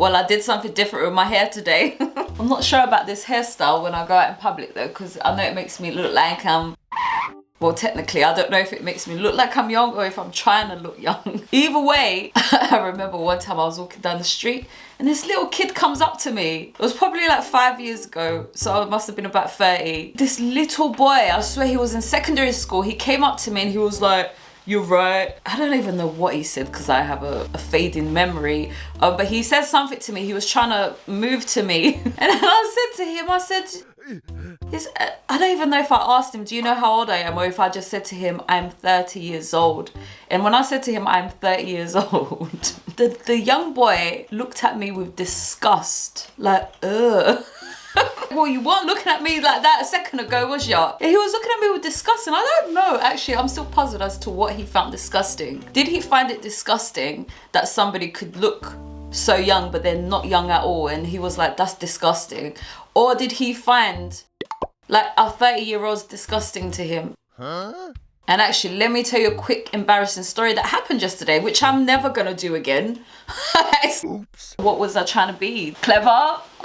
Well, I did something different with my hair today. I'm not sure about this hairstyle when I go out in public though, because I know it makes me look like well, technically, I don't know if it makes me look like I'm young or if I'm trying to look young. Either way, I remember one time I was walking down the street and this little kid comes up to me. It was probably like 5 years ago, so I must have been about 30. This little boy, I swear he was in secondary school. He came up to me and he was like, "You're right." I don't even know what he said because I have a fading memory. But he said something to me. He was trying to move to me. And I said to him, I said, I don't even know if I asked him, "Do you know how old I am?" or if I just said to him, "I'm 30 years old." And when I said to him, "I'm 30 years old," the young boy looked at me with disgust, like, ugh. Well, you weren't looking at me like that a second ago, was ya? He was looking at me with disgust, and I don't know, actually, I'm still puzzled as to what he found disgusting. Did he find it disgusting that somebody could look so young but they're not young at all, and he was like, "That's disgusting"? Or did he find like a 30-year-old's disgusting to him? Huh? And actually, let me tell you a quick embarrassing story that happened yesterday, which I'm never gonna do again. Oops. What was I trying to be? Clever?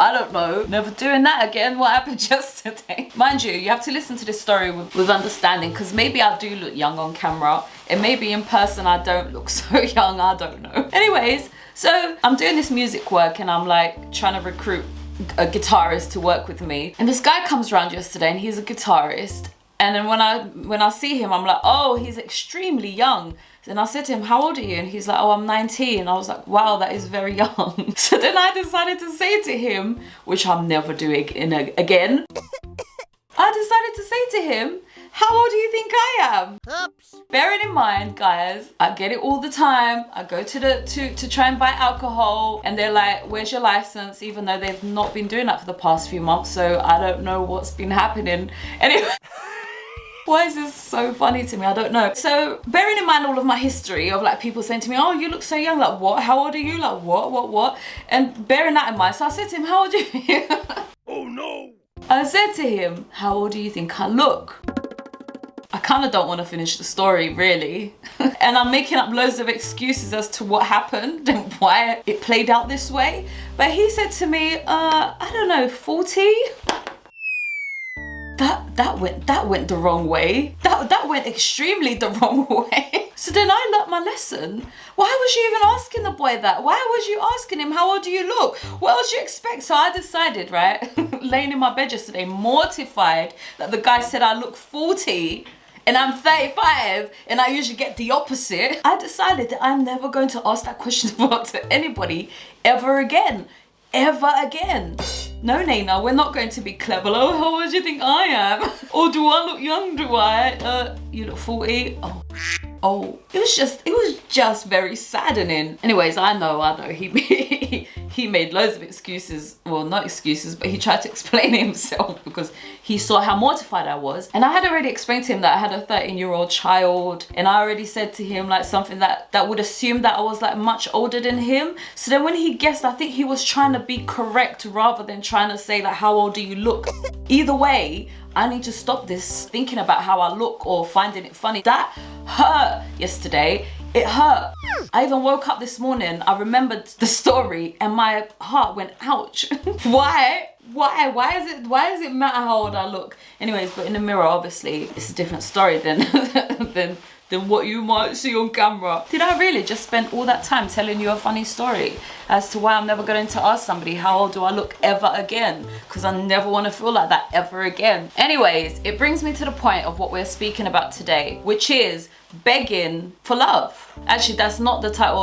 I don't know. Never doing that again. What happened yesterday? Mind you have to listen to this story with understanding, because maybe I do look young on camera and maybe in person I don't look so young. I don't know. Anyways, so I'm doing this music work and I'm like trying to recruit a guitarist to work with me. And this guy comes around yesterday and he's a guitarist. And then when I see him, I'm like, "Oh, he's extremely young." Then I said to him, "How old are you?" And he's like, "Oh, I'm 19. And I was like, "Wow, that is very young." So then I decided to say to him, which I'm never doing again. I decided to say to him, "How old do you think I am?" Oops. Bearing in mind, guys, I get it all the time. I go to try and buy alcohol and they're like, "Where's your license?" Even though they've not been doing that for the past few months. So I don't know what's been happening. Anyway. Why is this so funny to me? I don't know. So bearing in mind all of my history of like people saying to me, "Oh, you look so young." Like, what? How old are you? Like, what? And bearing that in mind, so I said to him, "How old are you?" Oh no. I said to him, "How old do you think I look?" I kind of don't want to finish the story, really. And I'm making up loads of excuses as to what happened and why it played out this way. But he said to me, I don't know, 40? That went the wrong way. That went extremely the wrong way. So then I learnt my lesson. Why was you even asking the boy that? Why was you asking him, "How old do you look?" What else do you expect? So I decided, right, laying in my bed yesterday, mortified that the guy said I look 40 and I'm 35 and I usually get the opposite. I decided that I'm never going to ask that question to anybody ever again. Ever again. No, Nayna, we're not going to be clever. "Oh, how old do you think I am?" Or, "Do I look young, do I?" You look 40. Oh, it was just very saddening. Anyways, I know, he made loads of excuses. Well, not excuses, but he tried to explain it himself because he saw how mortified I was. And I had already explained to him that I had a 13-year-old child. And I already said to him like something that would assume that I was like much older than him. So then when he guessed, I think he was trying to be correct rather than trying to say like, "How old do you look?" Either way, I need to stop this thinking about how I look or finding it funny. That hurt yesterday. It hurt. I even woke up this morning, I remembered the story and my heart went, ouch. Why? Why does it matter how old I look? Anyways, but in the mirror, obviously, it's a different story than what you might see on camera. Did I really just spend all that time telling you a funny story as to why I'm never going to ask somebody, "How old do I look?" ever again? Because I never want to feel like that ever again. Anyways, it brings me to the point of what we're speaking about today, which is begging for love. Actually, that's not the title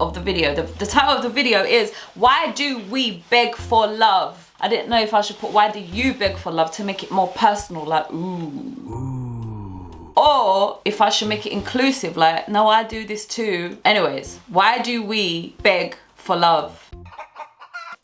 of the video. The title of the video is, "Why do we beg for love?" I didn't know if I should put "Why do you beg for love?" to make it more personal, like ooh. Or if I should make it inclusive, like, "No, I do this too." Anyways, why do we beg for love?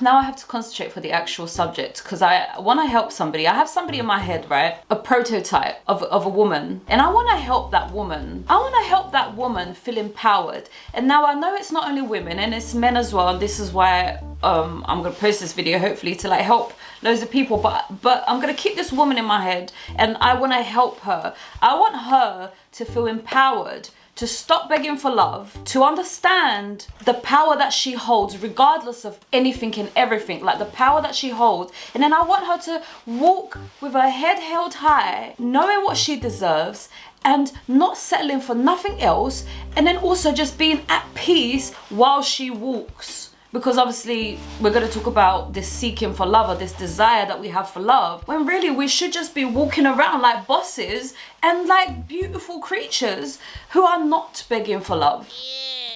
Now I have to concentrate for the actual subject because I want to help somebody. I have somebody in my head, right? A prototype of a woman. And I want to help that woman. I want to help that woman feel empowered. And now I know it's not only women and it's men as well. And this is why I'm going to post this video hopefully to like help loads of people. But I'm going to keep this woman in my head and I want to help her. I want her to feel empowered to stop begging for love, to understand the power that she holds regardless of anything and everything, like the power that she holds. And then I want her to walk with her head held high, knowing what she deserves and not settling for nothing else, and then also just being at peace while she walks. Because obviously we're going to talk about this seeking for love, or this desire that we have for love, when really we should just be walking around like bosses and like beautiful creatures who are not begging for love,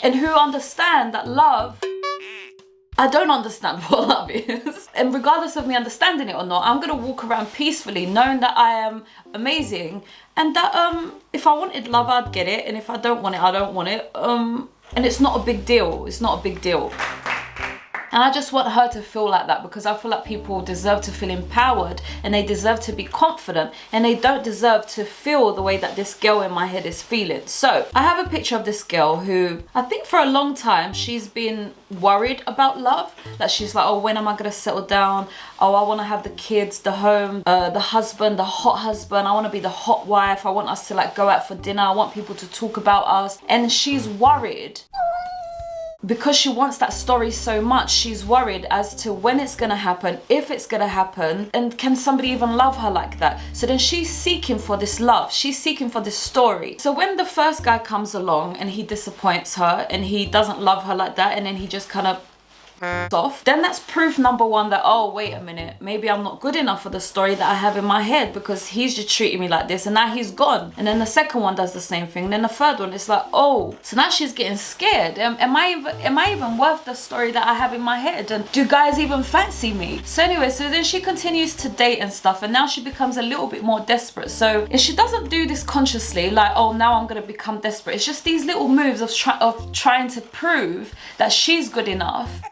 and who understand that love, I don't understand what love is. And regardless of me understanding it or not, I'm gonna walk around peacefully knowing that I am amazing, and that if I wanted love, I'd get it, and if I don't want it, I don't want it. And it's not a big deal. It's not a big deal. And I just want her to feel like that, because I feel like people deserve to feel empowered, and they deserve to be confident, and they don't deserve to feel the way that this girl in my head is feeling. So I have a picture of this girl who, I think for a long time, she's been worried about love. That she's like, oh, when am I gonna settle down? Oh, I wanna have the kids, the home, the husband, the hot husband. I wanna be the hot wife. I want us to like go out for dinner. I want people to talk about us. And she's worried. Because she wants that story so much, she's worried as to when it's gonna happen, if it's gonna happen, and can somebody even love her like that? So then she's seeking for this love, she's seeking for this story. So when the first guy comes along and he disappoints her and he doesn't love her like that, and then he just kind of off, then that's proof number one that, oh, wait a minute, maybe I'm not good enough for the story that I have in my head, because he's just treating me like this and now he's gone. And then the second one does the same thing, and then the third one, it's like, oh, so now she's getting scared. Am I even worth the story that I have in my head? And do guys even fancy me? So anyway, so then she continues to date and stuff, and now she becomes a little bit more desperate. So if she doesn't do this consciously, like, oh, now I'm gonna become desperate, it's just these little moves of trying to prove that she's good enough.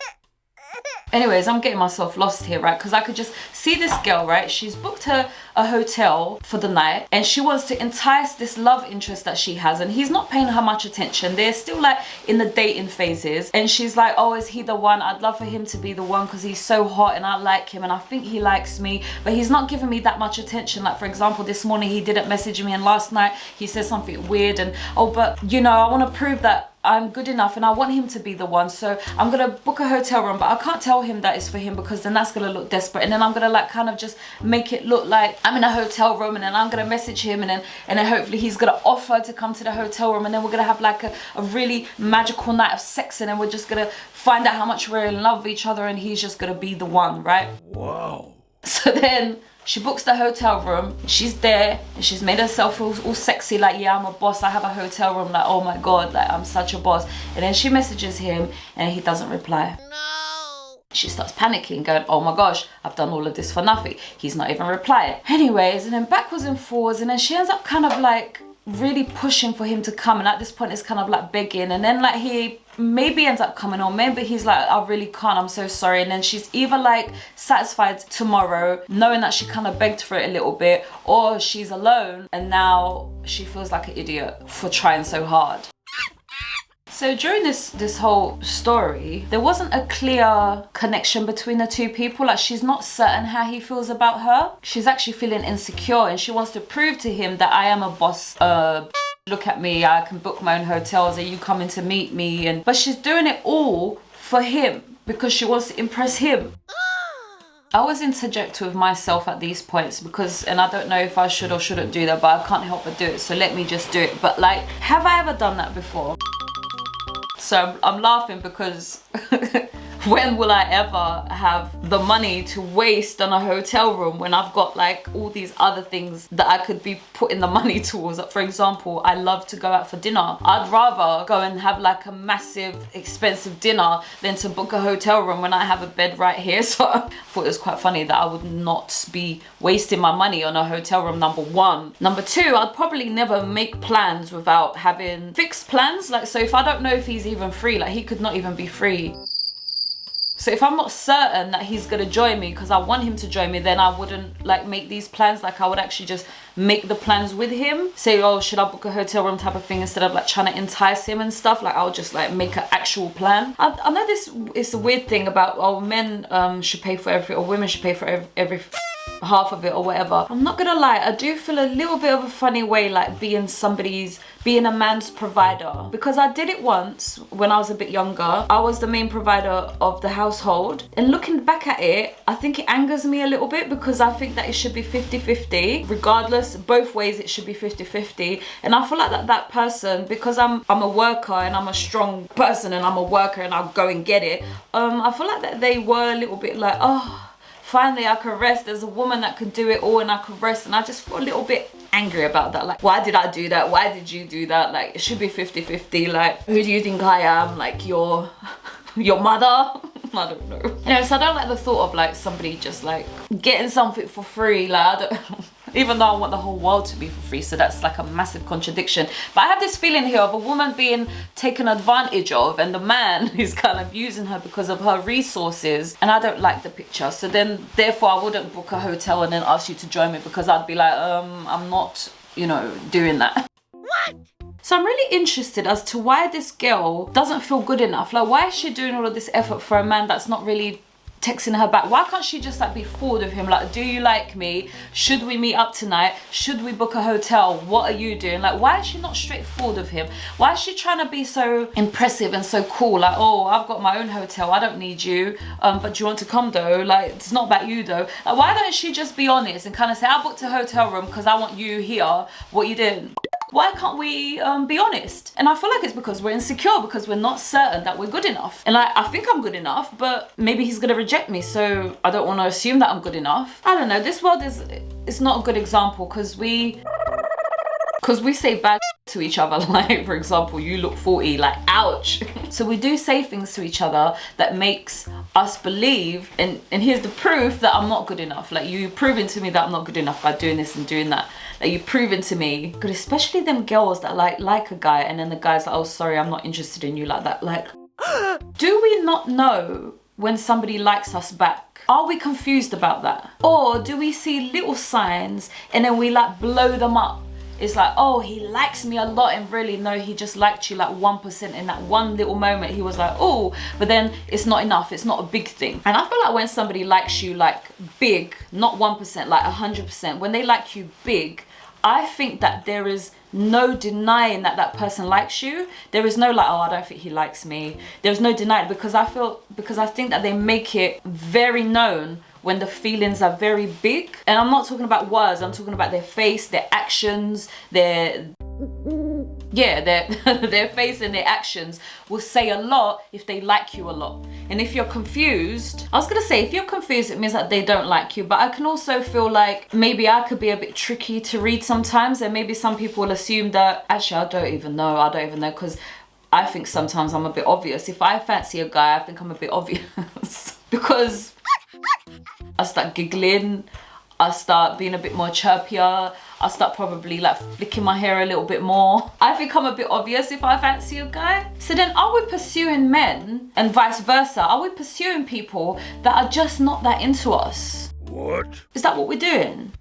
Anyways, I'm getting myself lost here, right? Because I could just see this girl, right? She's booked her a hotel for the night, and she wants to entice this love interest that she has, and he's not paying her much attention. They're still like in the dating phases, and she's like, oh, is he the one? I'd love for him to be the one because he's so hot and I like him and I think he likes me, but he's not giving me that much attention. Like, for example, this morning he didn't message me, and last night he said something weird, and oh, but you know, I want to prove that I'm good enough and I want him to be the one, so I'm gonna book a hotel room, but I can't tell him that it's for him because then that's gonna look desperate, and then I'm gonna like kind of just make it look like I'm in a hotel room, and then I'm gonna message him, and then hopefully he's gonna offer to come to the hotel room, and then we're gonna have like a really magical night of sex, and then we're just gonna find out how much we're in love with each other, and he's just gonna be the one, right? Wow. So then she books the hotel room, she's there, and she's made herself all sexy, like, yeah, I'm a boss, I have a hotel room, like, oh my god, like, I'm such a boss. And then she messages him, and he doesn't reply. No. She starts panicking, going, oh my gosh, I've done all of this for nothing. He's not even replying. Anyways, and then backwards and forwards, and then she ends up kind of like really pushing for him to come, and at this point it's kind of like begging, and then like he maybe ends up coming, or maybe he's like, I really can't, I'm so sorry. And then she's either like satisfied tomorrow, knowing that she kind of begged for it a little bit, or she's alone and now she feels like an idiot for trying so hard. So during this whole story, there wasn't a clear connection between the two people. Like, she's not certain how he feels about her. She's actually feeling insecure, and she wants to prove to him that I am a boss. Look at me, I can book my own hotels, are you coming to meet me? But she's doing it all for him because she wants to impress him. I always interject with myself at these points because, and I don't know if I should or shouldn't do that, but I can't help but do it, so let me just do it. But like, have I ever done that before? So I'm laughing because when will I ever have the money to waste on a hotel room when I've got like all these other things that I could be putting the money towards? For example, I love to go out for dinner. I'd rather go and have like a massive expensive dinner than to book a hotel room when I have a bed right here. So I thought it was quite funny that I would not be wasting my money on a hotel room, number one. Number two, I'd probably never make plans without having fixed plans. Like, so if I don't know if he's even free, like he could not even be free. So if I'm not certain that he's gonna join me because I want him to join me, then I wouldn't like make these plans. Like, I would actually just make the plans with him. Say, oh, should I book a hotel room type of thing, instead of like trying to entice him and stuff. Like, I'll just like make an actual plan. I know this is a weird thing about, oh, men should pay for everything, or women should pay for everything. half of it or whatever. I'm not gonna lie, I do feel a little bit of a funny way like being a man's provider, because I did it once when I was a bit younger. I was the main provider of the household, and looking back at it, I think it angers me a little bit, because I think that it should be 50-50 regardless. Both ways it should be 50-50, and I feel like that person, because I'm a worker and I'm a strong person and I'm a worker and I'll go and get it, I feel like that they were a little bit like, oh, finally I can rest, there's a woman that can do it all and I can rest. And I just feel a little bit angry about that. Like, why did I do that? Why did you do that? Like, it should be 50-50. Like, who do you think I am? Like, your mother? I don't know. Anyway, so I don't like the thought of like somebody just like getting something for free. Like, I don't even though I want the whole world to be for free, so that's like a massive contradiction. But I have this feeling here of a woman being taken advantage of, and the man is kind of using her because of her resources, and I don't like the picture. So then therefore I wouldn't book a hotel and then ask you to join me, because I'd be like, I'm not, you know, doing that. What? So I'm really interested as to why this girl doesn't feel good enough. Like, why is she doing all of this effort for a man that's not really texting her back? Why can't she just like be forward with him? Like, do you like me? Should we meet up tonight? Should we book a hotel? What are you doing? Like, why is she not straightforward with him? Why is she trying to be so impressive and so cool? Like, oh, I've got my own hotel, I don't need you, but do you want to come though? Like, it's not about you though. Like, why don't she just be honest and kind of say, I booked a hotel room because I want you here. What you didn't? Why can't we be honest? And I feel like it's because we're insecure, because we're not certain that we're good enough. And I think I'm good enough, but maybe he's gonna reject me, so I don't want to assume that I'm good enough. I don't know, this world it's not a good example, because we say bad to each other. Like, for example, you look 40, like, ouch. So we do say things to each other that makes us believe, and here's the proof that I'm not good enough. Like, you proving to me that I'm not good enough by doing this and doing that. Like, you proving to me, good, especially them girls that like a guy, and then the guy's like, oh, sorry, I'm not interested in you, like that. Like, do we not know when somebody likes us back? Are we confused about that? Or do we see little signs and then we like blow them up? It's like, oh, he likes me a lot, and really, no, he just liked you like 1% in that one little moment. He was like, oh, but then it's not enough. It's not a big thing. And I feel like when somebody likes you like big, not 1%, like 100%, when they like you big, I think that there is no denying that that person likes you. There is no like, oh, I don't think he likes me. There's no denying, because I think that they make it very known when the feelings are very big. And I'm not talking about words, I'm talking about their face, their actions, their face and their actions will say a lot if they like you a lot. And if you're confused, I was gonna say, if you're confused, it means that they don't like you. But I can also feel like maybe I could be a bit tricky to read sometimes, and maybe some people will assume that, actually, I don't even know, because I think sometimes I'm a bit obvious. If I fancy a guy, I think I'm a bit obvious because I start giggling, I start being a bit more chirpier, I start probably like flicking my hair a little bit more. I think I'm a bit obvious if I fancy a guy. So then, are we pursuing men, and vice versa? Are we pursuing people that are just not that into us? What? Is that what we're doing?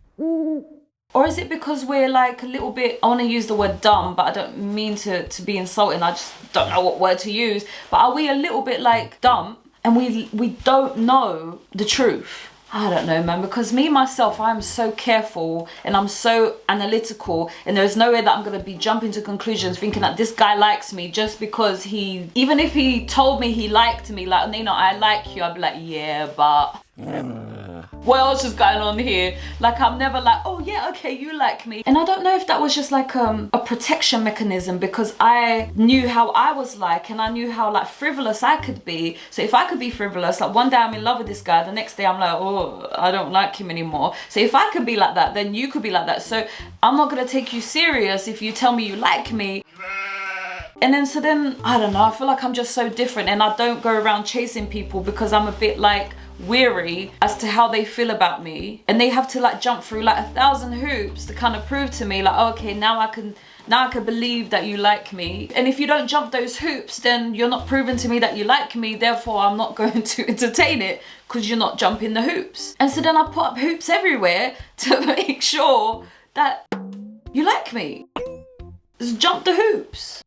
Or is it because we're like a little bit, I want to use the word dumb, but I don't mean to be insulting, I just don't know what word to use. But are we a little bit like dumb, and we don't know the truth? I don't know, man, because me, myself, I'm so careful and I'm so analytical, and there's no way that I'm going to be jumping to conclusions thinking that this guy likes me just because even if he told me he liked me, like, Nayna, I like you, I'd be like, yeah, but what else is going on here? Like, I'm never like, oh yeah, okay, you like me. And I don't know if that was just like a protection mechanism, because I knew how I was like, and I knew how like frivolous I could be. So if I could be frivolous, like one day I'm in love with this guy, the next day I'm like, oh, I don't like him anymore. So if I could be like that, then you could be like that. So I'm not gonna take you serious if you tell me you like me. And then, so then, I don't know, I feel like I'm just so different, and I don't go around chasing people because I'm a bit like weary as to how they feel about me, and they have to like jump through like 1,000 hoops to kind of prove to me like, oh, okay, now I can believe that you like me. And if you don't jump those hoops, then you're not proving to me that you like me, therefore I'm not going to entertain it because you're not jumping the hoops. And so then I put up hoops everywhere to make sure that you like me. Just jump the hoops.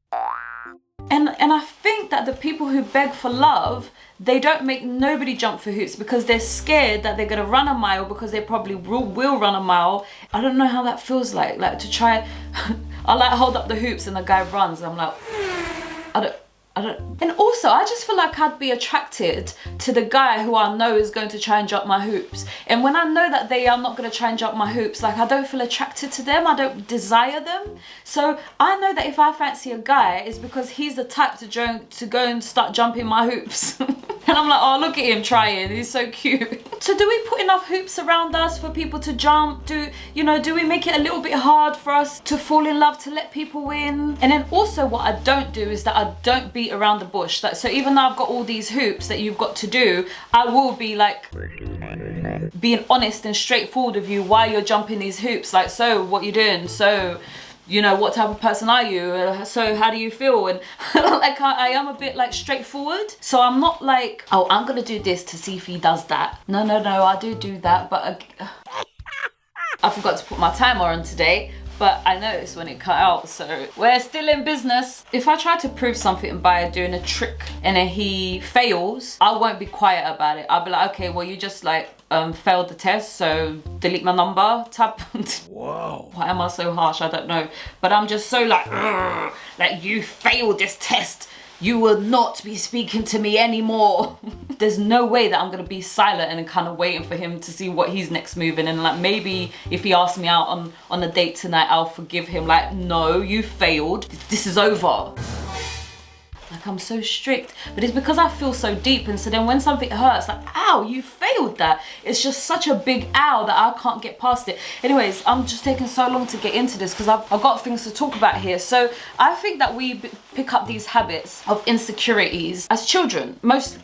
And I think that the people who beg for love, they don't make nobody jump for hoops because they're scared that they're gonna run a mile, because they probably will run a mile. I don't know how that feels like to try. I like hold up the hoops and the guy runs. I'm like, I don't. And also, I just feel like I'd be attracted to the guy who I know is going to try and jump my hoops. And when I know that they are not going to try and jump my hoops, like, I don't feel attracted to them. I don't desire them. So I know that if I fancy a guy, it's because he's the type to go and start jumping my hoops. And I'm like, oh, look at him trying. He's so cute. So do we put enough hoops around us for people to jump? Do we make it a little bit hard for us to fall in love, to let people in? And then also what I don't do is that I don't beat around the bush. Like, so even though I've got all these hoops that you've got to do, I will be like being honest and straightforward with you while you're jumping these hoops. Like, so what you doing? So, what type of person are you? So how do you feel? And like, I am a bit like straightforward. So I'm not like, oh, I'm gonna do this to see if he does that. No, I do that, but I forgot to put my timer on today. But I noticed when it cut out, so we're still in business. If I try to prove something by doing a trick and then he fails, I won't be quiet about it. I'll be like, okay, well, you just like failed the test, so delete my number, tap. Whoa. Why am I so harsh? I don't know. But I'm just so like you failed this test. You will not be speaking to me anymore. There's no way that I'm gonna be silent and kind of waiting for him to see what he's next moving. And like, maybe if he asks me out on a date tonight, I'll forgive him. Like, no, you failed. This is over. Like, I'm so strict, but it's because I feel so deep. And so then when something hurts, like, ow, you failed that. It's just such a big ow that I can't get past it. Anyways, I'm just taking so long to get into this because I've got things to talk about here. So I think that we pick up these habits of insecurities as children, most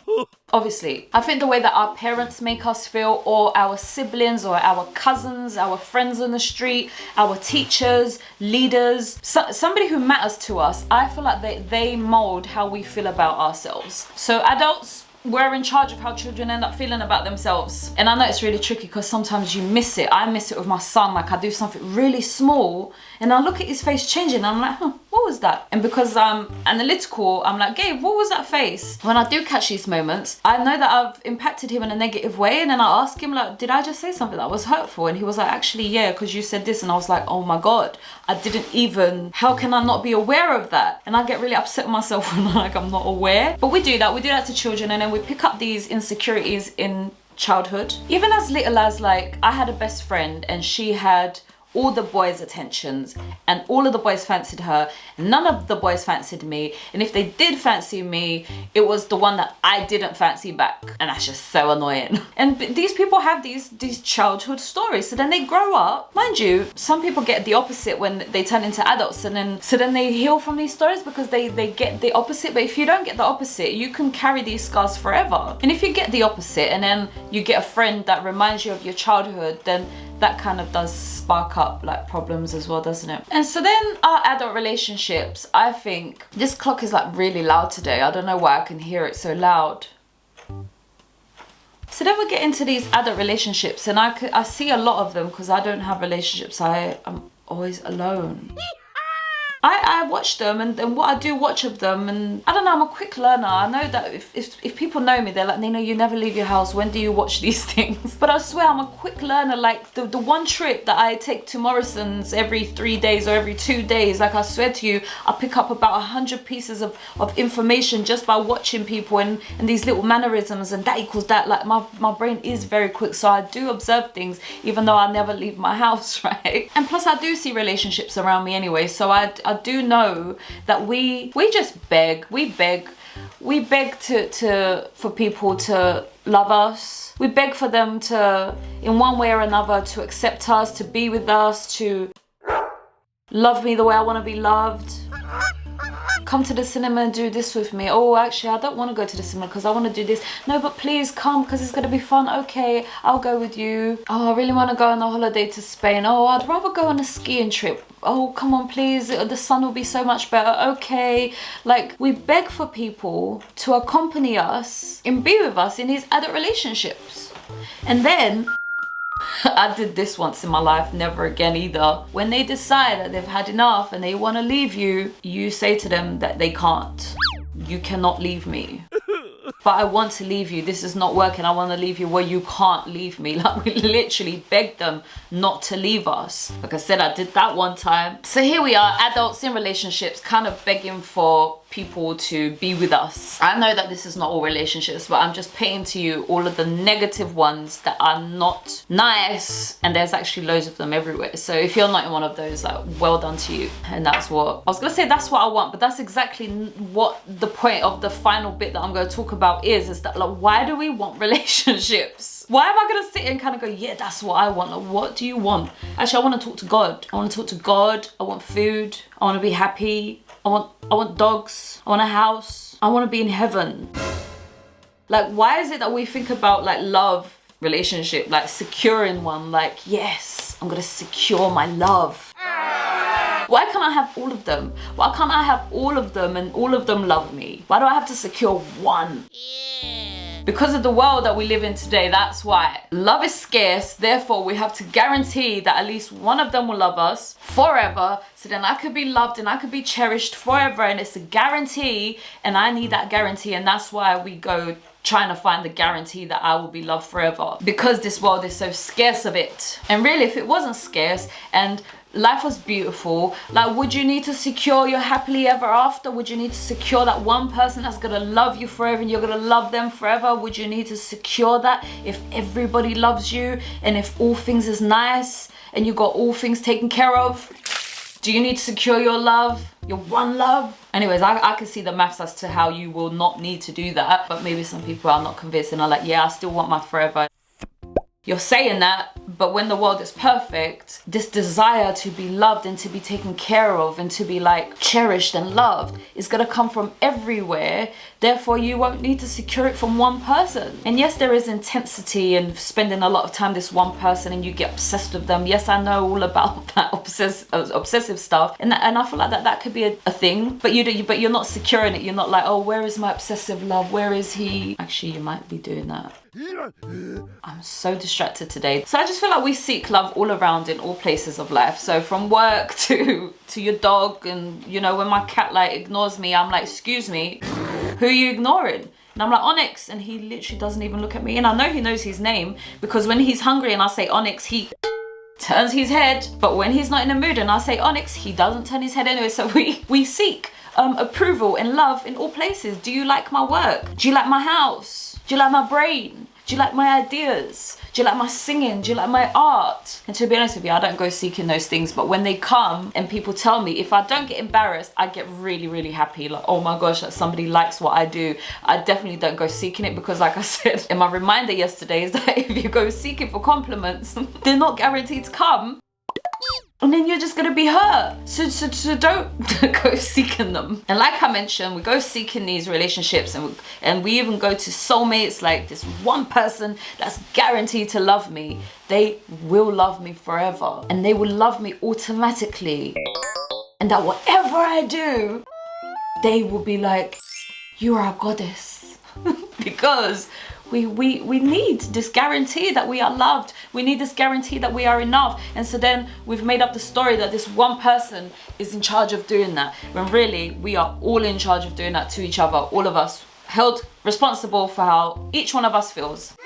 obviously. I think the way that our parents make us feel, or our siblings, or our cousins, our friends on the street, our teachers, leaders, somebody who matters to us, I feel like they mold how we feel about ourselves. So adults, we're in charge of how children end up feeling about themselves. And I know it's really tricky because sometimes you miss it. I miss it with my son. Like, I do something really small and I look at his face changing and I'm like, what was that? And because I'm analytical, I'm like, Gabe, what was that face? When I do catch these moments, I know that I've impacted him in a negative way. And then I ask him, like, did I just say something that was hurtful? And he was like, actually, yeah, because you said this. And I was like, oh my God, I didn't even, how can I not be aware of that? And I get really upset with myself when I'm not aware. But we do that to children, and then we pick up these insecurities in childhood. Even as little as, like, I had a best friend and she had all the boys' attentions and all of the boys fancied her and none of the boys fancied me, and if they did fancy me, it was the one that I didn't fancy back, and that's just so annoying. And these people have these childhood stories, so then they grow up. Mind you, some people get the opposite when they turn into adults, and so then they heal from these stories because they get the opposite. But if you don't get the opposite, you can carry these scars forever. And if you get the opposite and then you get a friend that reminds you of your childhood, then that kind of does spark up like problems as well, doesn't it? And so then our adult relationships, I think this clock is like really loud today. I don't know why I can hear it so loud. So then we get into these adult relationships, and I see a lot of them because I don't have relationships. I'm always alone. I watch them, and what I do watch of them, and I don't know, I'm a quick learner. I know that if people know me, they're like, Nayna, you never leave your house. When do you watch these things? But I swear I'm a quick learner. Like the one trip that I take to Morrison's every 3 days or every 2 days, like I swear to you, I pick up about 100 pieces of information just by watching people and these little mannerisms and that equals that. Like my brain is very quick, so I do observe things even though I never leave my house, right? And plus I do see relationships around me anyway, so I do know that we just beg for people to love us. We beg for them to, in one way or another, to accept us, to be with us, to love me the way I want to be loved. Come to the cinema and do this with me. Oh, actually, I don't want to go to the cinema because I want to do this. No, but please come because it's going to be fun. Okay, I'll go with you. Oh, I really want to go on a holiday to Spain. Oh, I'd rather go on a skiing trip. Oh, come on, please. The sun will be so much better. Okay. Like, we beg for people to accompany us and be with us in these adult relationships. And then I did this once in my life, never again either. When they decide that they've had enough and they want to leave you, you say to them that they can't. You cannot leave me. but I want to leave you. This is not working. I want to leave you where you can't leave me. Like, we literally begged them not to leave us. Like I said, I did that one time. So here we are, adults in relationships, kind of begging for people to be with us. I know that this is not all relationships, but I'm just painting to you all of the negative ones that are not nice, and there's actually loads of them everywhere. So if you're not in one of those, like, well done to you. And that's what I was gonna say, that's what I want, but that's exactly what the point of the final bit that I'm going to talk about is that, like, why do we want relationships? Why am I gonna sit and kind of go, yeah, that's what I want? Like, what do you want? Actually, I want to talk to God. I want to talk to God. I want food. I want to be happy. I want dogs. I want a house. I want to be in heaven. Like, why is it that we think about, like, love, relationship, like securing one, like, yes, I'm gonna secure my love. Why can't I have all of them? Why can't I have all of them and all of them love me? Why do I have to secure one? Because of the world that we live in today, that's why. Love is scarce, therefore we have to guarantee that at least one of them will love us forever, so then I could be loved and I could be cherished forever, and it's a guarantee, and I need that guarantee, and that's why we go trying to find the guarantee that I will be loved forever, because this world is so scarce of it. And really, if it wasn't scarce and life was beautiful, like, would you need to secure your happily ever after? Would you need to secure that one person that's gonna love you forever and you're gonna love them forever? Would you need to secure that if everybody loves you and if all things is nice and you got all things taken care of? Do you need to secure your love, your one love? Anyways, I can see the maths as to how you will not need to do that, but maybe some people are not convinced and are like, yeah, I still want my forever. You're saying that, but when the world is perfect, this desire to be loved and to be taken care of and to be, like, cherished and loved is gonna come from everywhere. Therefore, you won't need to secure it from one person. And yes, there is intensity and spending a lot of time with this one person and you get obsessed with them. Yes, I know all about that obsessive stuff, and I feel like that could be a thing. But you're not securing it. You're not like, oh, where is my obsessive love? Where is he? Actually, you might be doing that. I'm so distracted today. So I just feel like we seek love all around in all places of life. So from work to your dog, and, you know, when my cat, like, ignores me, I'm like, excuse me, who are you ignoring? And I'm like, Onyx, and he literally doesn't even look at me. And I know he knows his name, because when he's hungry and I say Onyx, he turns his head. But when he's not in the mood and I say Onyx, he doesn't turn his head anyway. So we seek approval and love in all places. Do you like my work? Do you like my house? Do you like my brain? Do you like my ideas? Do you like my singing? Do you like my art? And to be honest with you, I don't go seeking those things, but when they come and people tell me, if I don't get embarrassed, I get really, really happy. Like, oh my gosh, that somebody likes what I do. I definitely don't go seeking it, because, like I said in my reminder yesterday, is that if you go seeking for compliments, they're not guaranteed to come. And then you're just gonna be hurt. So don't go seeking them. And like I mentioned, we go seeking these relationships, and we even go to soulmates, like this one person that's guaranteed to love me. They will love me forever, and they will love me automatically. And that whatever I do, they will be like, you are a goddess. Because we need this guarantee that we are loved. We need this guarantee that we are enough. And so then we've made up the story that this one person is in charge of doing that, when really we are all in charge of doing that to each other. All of us held responsible for how each one of us feels.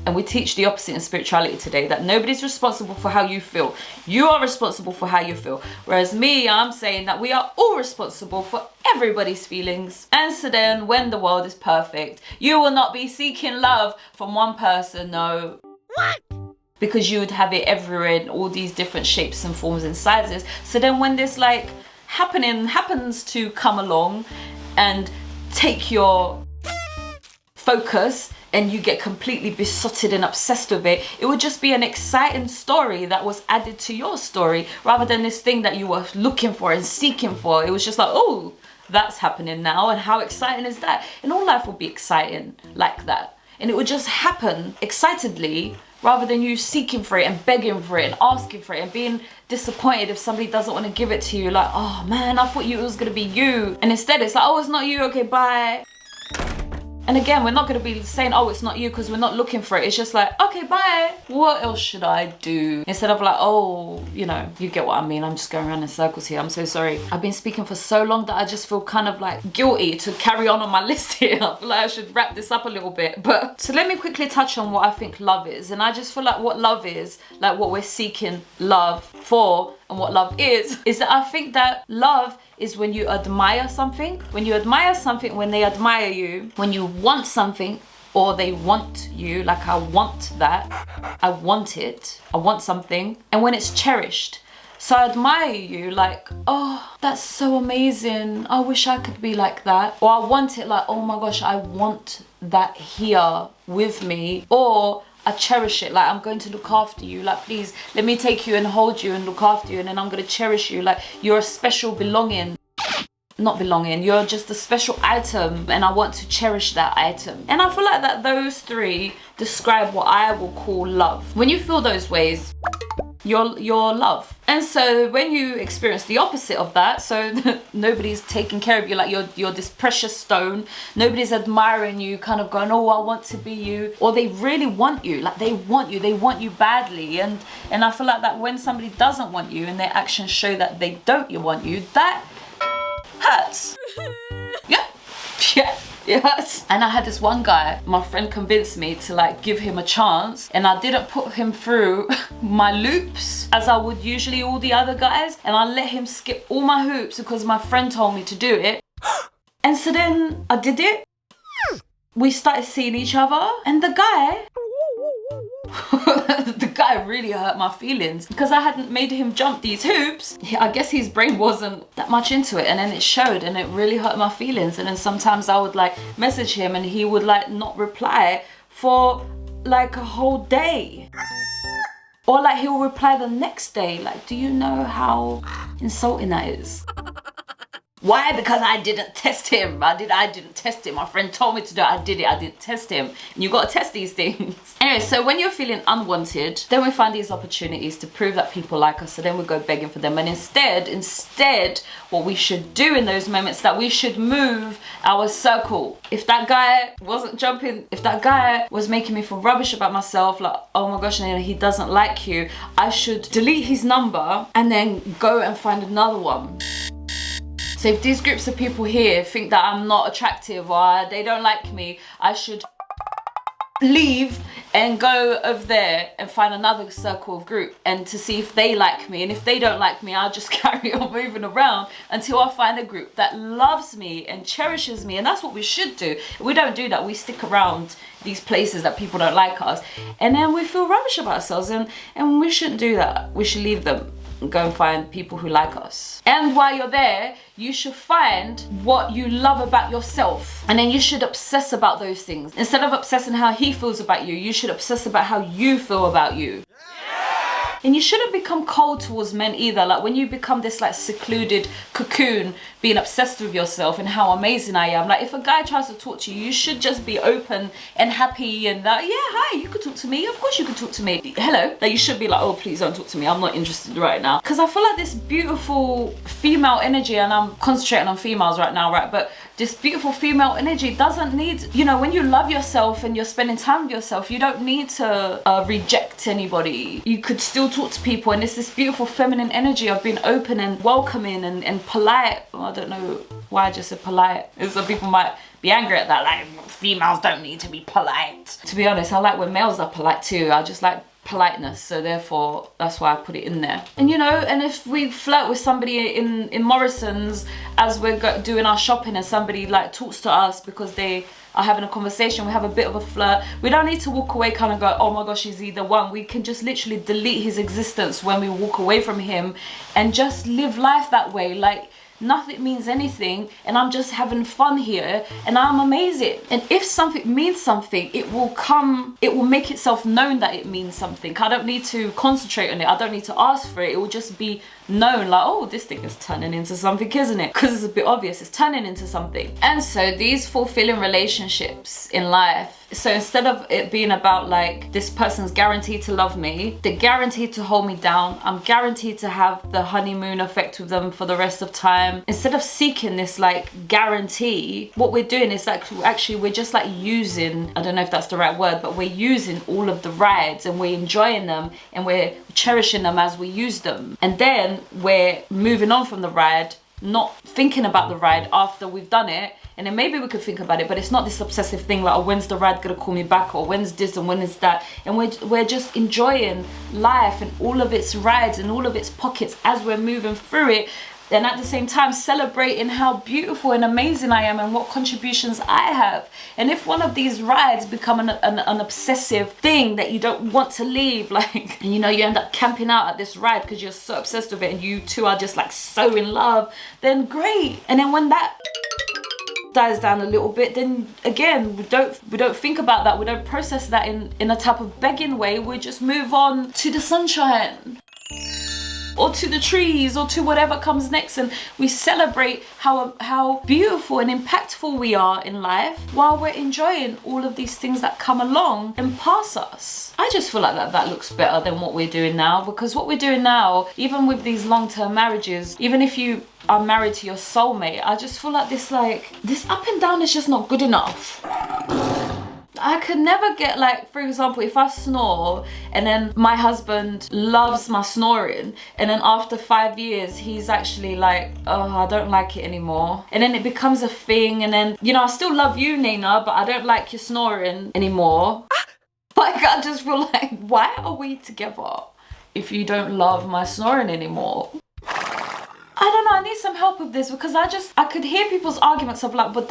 And we teach the opposite in spirituality today, that nobody's responsible for how you feel. You are responsible for how you feel. Whereas me, I'm saying that we are all responsible for everybody's feelings. And so then when the world is perfect, you will not be seeking love from one person, no. What? Because you would have it everywhere in all these different shapes and forms and sizes. So then when this, like, happens to come along and take your focus, and you get completely besotted and obsessed with it, it would just be an exciting story that was added to your story, rather than this thing that you were looking for and seeking for. It was just like, oh, that's happening now, and how exciting is that? And all life would be exciting like that. And it would just happen excitedly, rather than you seeking for it and begging for it and asking for it and being disappointed if somebody doesn't want to give it to you. Like, oh man, I thought it was gonna be you. And instead it's like, oh, it's not you, okay, bye. And again, we're not going to be saying, oh, it's not you, because we're not looking for it. It's just like, okay, bye. What else should I do? Instead of like, oh, you know, you get what I mean. I'm just going around in circles here. I'm so sorry. I've been speaking for so long that I just feel kind of like guilty to carry on my list here. I feel like I should wrap this up a little bit. But so let me quickly touch on what I think love is. And I just feel like what love is, like what we're seeking love for, and what love is that I think that love is when you admire something. When you admire something, when they admire you, when you want something or they want you, like I want that, I want it, I want something, and when it's cherished. So I admire you, like, oh, that's so amazing. I wish I could be like that. Or I want it, like, oh my gosh, I want that here with me. Or I cherish it, like I'm going to look after you, like please let me take you and hold you and look after you, and then I'm going to cherish you, like you're a special belonging. Not belonging, you're just a special item, and I want to cherish that item. And I feel like that those three describe what I will call love. When you feel those ways, you're love. And so when you experience the opposite of that, so nobody's taking care of you, like you're this precious stone, nobody's admiring you, kind of going, oh, I want to be you, or they really want you, like they want you badly. And I feel like that when somebody doesn't want you and their actions show that they don't want you, that hurts. Yeah, it hurts. And I had this one guy, my friend convinced me to like give him a chance, and I didn't put him through my loops as I would usually all the other guys, and I let him skip all my hoops because my friend told me to do it. And so then I did it. We started seeing each other, and the guy the guy really hurt my feelings because I hadn't made him jump these hoops. I guess his brain wasn't that much into it, and then it showed, and it really hurt my feelings. And then sometimes I would like message him and he would like not reply for like a whole day, or like he'll reply the next day. Like, do you know how insulting that is? Why? Because I didn't test him. I didn't test him. My friend told me to do it. I did it. I didn't test him. And you got to test these things. Anyway, so when you're feeling unwanted, then we find these opportunities to prove that people like us. So then we go begging for them. And instead, what we should do in those moments, that we should move our circle. If that guy wasn't jumping, if that guy was making me feel rubbish about myself, like, oh my gosh, Nayna, he doesn't like you, I should delete his number and then go and find another one. So if these groups of people here think that I'm not attractive or they don't like me, I should leave and go over there and find another circle of group and to see if they like me. And if they don't like me, I'll just carry on moving around until I find a group that loves me and cherishes me. And that's what we should do. If we don't do that, we stick around these places that people don't like us, and then we feel rubbish about ourselves, and we shouldn't do that. We should leave them and go and find people who like us. And while you're there, you should find what you love about yourself, and then you should obsess about those things. Instead of obsessing how he feels about you, you should obsess about how you feel about you. And you shouldn't become cold towards men either. Like when you become this like secluded cocoon, being obsessed with yourself and how amazing I am. Like if a guy tries to talk to you, you should just be open and happy and yeah, hi, you could talk to me. Of course you could talk to me. Hello. Like you should be like, oh, please don't talk to me. I'm not interested right now. Because I feel like this beautiful female energy, and I'm concentrating on females right now, right? But this beautiful female energy doesn't need, you know, when you love yourself and you're spending time with yourself, you don't need to reject anybody. You could still talk to people, and it's this beautiful feminine energy of being open and welcoming and polite. Well, I don't know why I just said polite. Some people might be angry at that, like females don't need to be polite. To be honest, I like when males are polite too. I just like politeness, so therefore that's why I put it in there. And you know, and if we flirt with somebody in Morrison's as we're doing our shopping, and somebody like talks to us because they are having a conversation, we have a bit of a flirt, we don't need to walk away kind of go, oh my gosh, he's either one. We can just literally delete his existence when we walk away from him and just live life that way, like nothing means anything, and I'm just having fun here, and I'm amazing. And if something means something, it will make itself known that it means something. I don't need to concentrate on it. I don't need to ask for it. It will just be known, like, oh, this thing is turning into something, isn't it? Because it's a bit obvious, it's turning into something. And so these fulfilling relationships in life, So instead of it being about like, this person's guaranteed to love me, they're guaranteed to hold me down, I'm guaranteed to have the honeymoon effect with them for the rest of time. Instead of seeking this like guarantee, what we're doing is like, actually we're just like using, I don't know if that's the right word, but we're using all of the rides and we're enjoying them and we're cherishing them as we use them. And then we're moving on from the ride, not thinking about the ride after we've done it. And then maybe we could think about it, but it's not this obsessive thing like, oh, when's the ride gonna call me back, or when's this and when is that. And we're just enjoying life and all of its rides and all of its pockets as we're moving through it. And at the same time celebrating how beautiful and amazing I am and what contributions I have. And if one of these rides become an obsessive thing that you don't want to leave, like, and you know, you end up camping out at this ride because you're so obsessed with it and you two are just like so in love, then great. And then when that dies down a little bit, then again, we don't think about that, we don't process that in a type of begging way. We just move on to the sunshine, or to the trees, or to whatever comes next, and we celebrate how beautiful and impactful we are in life while we're enjoying all of these things that come along and pass us. I just feel like that looks better than what we're doing now, because what we're doing now, even with these long-term marriages, even if you are married to your soulmate, I just feel like this up and down is just not good enough. I could never get, like, for example, if I snore and then my husband loves my snoring and then after 5 years he's actually like, oh, I don't like it anymore, and then it becomes a thing, and then, you know, I still love you, Nayna, but I don't like your snoring anymore. Like, I just feel like, why are we together if you don't love my snoring anymore? I don't know, I need some help with this, because I could hear people's arguments of like, but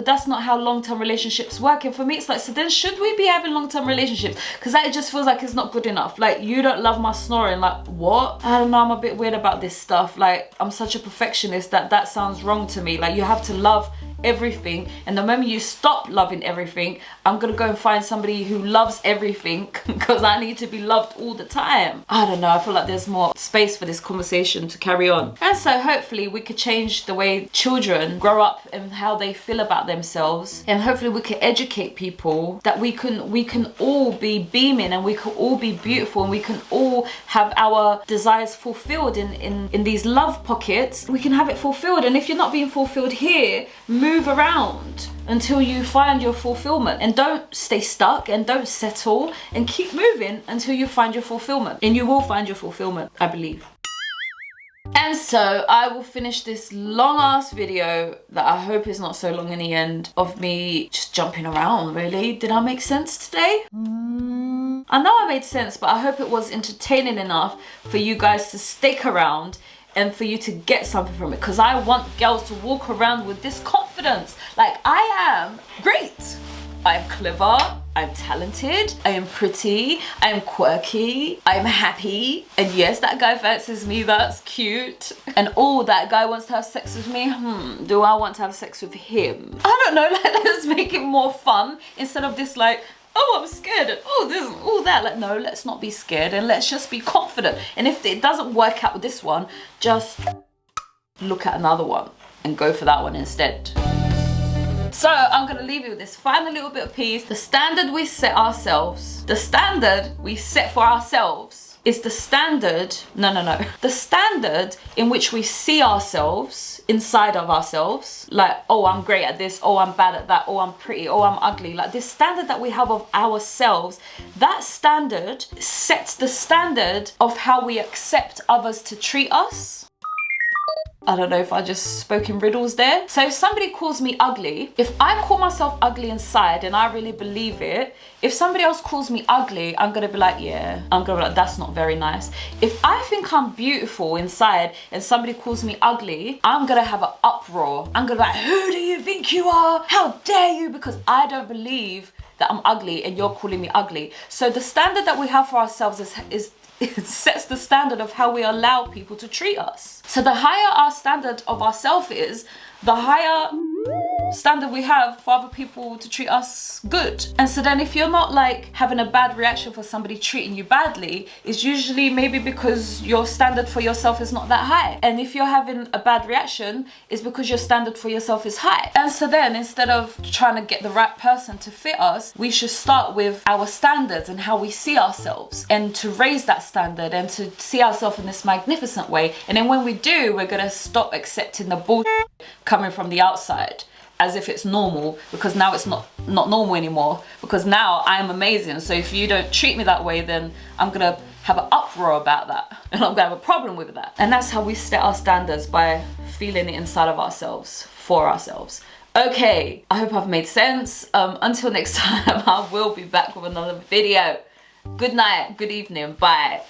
that's not how long-term relationships work. And for me, it's like, so then should we be having long-term relationships? Because that just feels like it's not good enough. Like, you don't love my snoring, like, what? I don't know, I'm a bit weird about this stuff. Like, I'm such a perfectionist that sounds wrong to me. Like, you have to love everything, and the moment you stop loving everything, I'm gonna go and find somebody who loves everything because I need to be loved all the time. I don't know, I feel like there's more space for this conversation to carry on. And so hopefully we could change the way children grow up and how they feel about themselves, and hopefully we can educate people that we can all be beaming, and we can all be beautiful, and we can all have our desires fulfilled in these love pockets. We can have it fulfilled, and if you're not being fulfilled here, move around until you find your fulfillment, and don't stay stuck, and don't settle, and keep moving until you find your fulfillment, and you will find your fulfillment, I believe. And so I will finish this long ass video that I hope is not so long in the end, of me just jumping around. Really, did I make sense today? I know I made sense, but I hope it was entertaining enough for you guys to stick around and for you to get something from it, because I want girls to walk around with this confidence. Like, I am great, I'm clever, I'm talented, I am pretty, I am quirky, I'm happy, and yes, that guy fancies me, that's cute. And oh, that guy wants to have sex with me, do I want to have sex with him? I don't know, like, let's make it more fun instead of this like, oh, I'm scared, and oh, this, oh, that. Like, no, let's not be scared, and let's just be confident. And if it doesn't work out with this one, just look at another one and go for that one instead. So I'm gonna leave you with this final little bit of peace. The standard we set ourselves, the standard we set for ourselves is the standard, the standard in which we see ourselves inside of ourselves. Like, oh, I'm great at this, oh, I'm bad at that, oh, I'm pretty, oh, I'm ugly. Like, this standard that we have of ourselves, that standard sets the standard of how we accept others to treat us. I don't know if I just spoke in riddles there. So if somebody calls me ugly, if I call myself ugly inside and I really believe it, if somebody else calls me ugly, I'm gonna be like, yeah, I'm gonna be like, that's not very nice. If I think I'm beautiful inside and somebody calls me ugly, I'm gonna have an uproar. I'm gonna be like, who do you think you are? How dare you? Because I don't believe that I'm ugly and you're calling me ugly. So the standard that we have for ourselves is it sets the standard of how we allow people to treat us. So the higher our standard of ourselves is, the higher standard we have for other people to treat us good. And so then if you're not like having a bad reaction for somebody treating you badly, it's usually maybe because your standard for yourself is not that high. And if you're having a bad reaction, it's because your standard for yourself is high. And so then instead of trying to get the right person to fit us, we should start with our standards and how we see ourselves, and to raise that standard and to see ourselves in this magnificent way. And then when we do, we're gonna stop accepting the bullshit coming from the outside as if it's normal, because now it's not normal anymore, because now I am amazing. So if you don't treat me that way, then I'm gonna have an uproar about that, and I'm gonna have a problem with that. And that's how we set our standards, by feeling it inside of ourselves, for ourselves. Okay, I hope I've made sense. Until next time, I will be back with another video. Good night, good evening, bye.